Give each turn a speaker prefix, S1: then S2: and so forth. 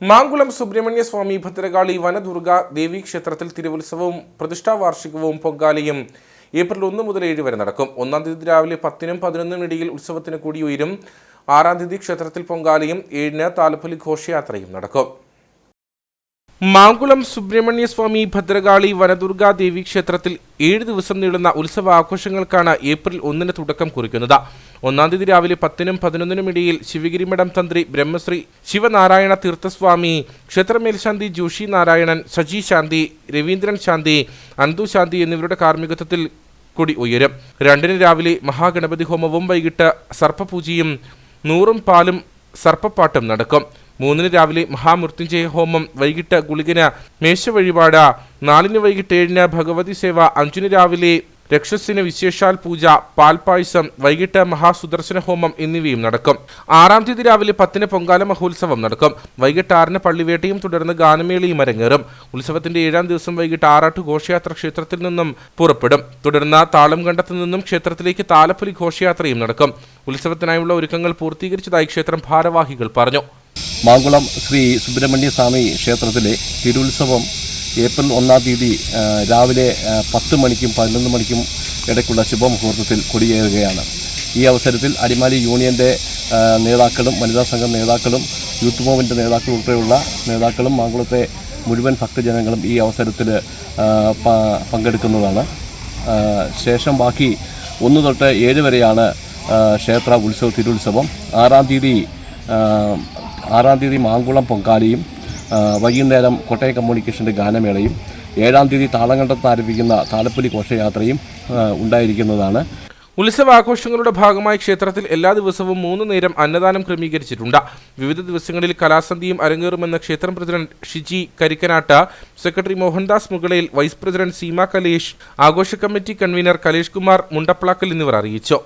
S1: മാങ്കുളം സുബ്രഹ്മണ്യ സ്വാമി ഭദ്രകാളി വനദുർഗ ദേവീ ക്ഷേത്രത്തിൽ തിരുവുത്സവവും പ്രതിഷ്ഠാ വാർഷികവും പൊങ്കാലയും ഏപ്രിൽ 1 മുതൽ 7 വരെ നടക്കും. 1-ാം തീയതി രാവിലെ 10-നും 11-നും ഇടയിൽ ഉത്സവത്തിന് കൊടിയുയരും. 6-ാം തീയതി ക്ഷേത്രത്തിൽ പൊങ്കാലയും 7-ന് താലപ്പൊലി ഘോഷയാത്രയും നടക്കും. മാങ്കുളം സുബ്രഹ്മണ്യ സ്വാമി ഭദ്രകാളി വനദുർഗ ദേവീ ക്ഷേത്രത്തിൽ 7 ദിവസം നീളുന്ന ഉത്സവ ആഘോഷങ്ങൾക്കാണ് ഏപ്രിൽ 1-ന് തുടക്കം കുറിക്കുന്നത്. 1-ാം തീയതി രാവിലെ 10-നും 11-നും ഇടയിൽ ശിവഗിരി മഠം തന്ത്രി ബ്രഹ്മശ്രീ ശിവനാരായണ തീർത്ഥസ്വാമി, ക്ഷേത്രമേൽശാന്തി ജോഷി നാരായണൻ, സജി ശാന്തി, രവീന്ദ്രൻ ശാന്തി, അന്തു ശാന്തി എന്നിവരുടെ കാർമ്മികത്വത്തിൽ കൊടി ഉയരും. 2-ന് രാവിലെ മഹാഗണപതി ഹോമവും വൈകിട്ട് സർപ്പപൂജയും 100 പാലും സർപ്പപ്പാട്ടും നടക്കും. 3-ന് രാവിലെ മഹാമൃത്യുഞ്ജയ ഹോമം, വൈകിട്ട് ഗുളികന് മേശ വഴിപാട്, 4-ന് വൈകിട്ട് 7-ന് ഭഗവതി സേവ, 5-ന് രാവിലെ രക്ഷസിന് വിശേഷാൽ പൂജ, പാൽപായസം, വൈകിട്ട് മഹാസുദർശന ഹോമം എന്നിവയും നടക്കും. 6-ാം തീയതി രാവിലെ 10-ന് പൊങ്കാല മഹോത്സവം നടക്കും. വൈകിട്ട് 6-ന് പള്ളിവേട്ടയും തുടർന്ന് ഗാനമേളയും അരങ്ങേറും. ഉത്സവത്തിന്റെ 7-ാം ദിവസം വൈകിട്ട് ആറാട്ട് ഘോഷയാത്ര ക്ഷേത്രത്തിൽ നിന്നും പുറപ്പെടും. തുടർന്ന് താളംകണ്ടത്തു നിന്നും ക്ഷേത്രത്തിലേക്ക് താലപ്പൊലി ഘോഷയാത്രയും നടക്കും. ഉത്സവത്തിനായുള്ള ഒരുക്കങ്ങൾ പൂർത്തീകരിച്ചതായി ക്ഷേത്രം ഭാരവാഹികൾ പറഞ്ഞു.
S2: മാങ്കുളം ശ്രീ സുബ്രഹ്മണ്യ സ്വാമി ക്ഷേത്രത്തിലെ തിരുവുത്സവം ഏപ്രിൽ 1-ാം തീയതി രാവിലെ 10 മണിക്കും 11 മണിക്കും ഇടയ്ക്കുള്ള ശുഭമുഹൂർത്തത്തിൽ കൊടിയേറുകയാണ്. ഈ അവസരത്തിൽ അടിമാലി യൂണിയൻ്റെ നേതാക്കളും വനിതാ സംഘം നേതാക്കളും യൂത്ത് മൂവ്മെൻറ്റ് നേതാക്കളും ഉൾപ്പെടെയുള്ള നേതാക്കളും മാങ്കുളത്തെ മുഴുവൻ ഭക്തജനങ്ങളും ഈ അവസരത്തിൽ പങ്കെടുക്കുന്നതാണ്. ശേഷം ബാക്കി 1 തൊട്ട് 7 വരെയാണ് ക്ഷേത്ര തിരുവുത്സവം. 6-ാം തീയതി മാങ്കുളം പൊങ്കാലയും, വൈകുന്നേരം കോട്ടയം കമ്മ്യൂണിക്കേഷൻ്റെ ഗാനമേളയും, 7-ാം തീയതി താളങ്കണ്ടത്ത് ആരംഭിക്കുന്ന താലപ്പൊലി ഘോഷയാത്രയും ഉണ്ടായിരിക്കുന്നതാണ്.
S1: ഉത്സവാഘോഷങ്ങളുടെ ഭാഗമായി ക്ഷേത്രത്തിൽ എല്ലാ ദിവസവും 3 നേരം അന്നദാനം ക്രമീകരിച്ചിട്ടുണ്ട്. വിവിധ ദിവസങ്ങളിൽ കലാസന്ധിയും അരങ്ങേറുമെന്ന് ക്ഷേത്രം president Shiji Karikkanatt, secretary Mohandas Mukalayil, vice president Seema Kalesh, ആഘോഷ കമ്മിറ്റി കൺവീനർ കലേഷ് കുമാർ മുണ്ടപ്ലാക്കൽ എന്നിവർ അറിയിച്ചു.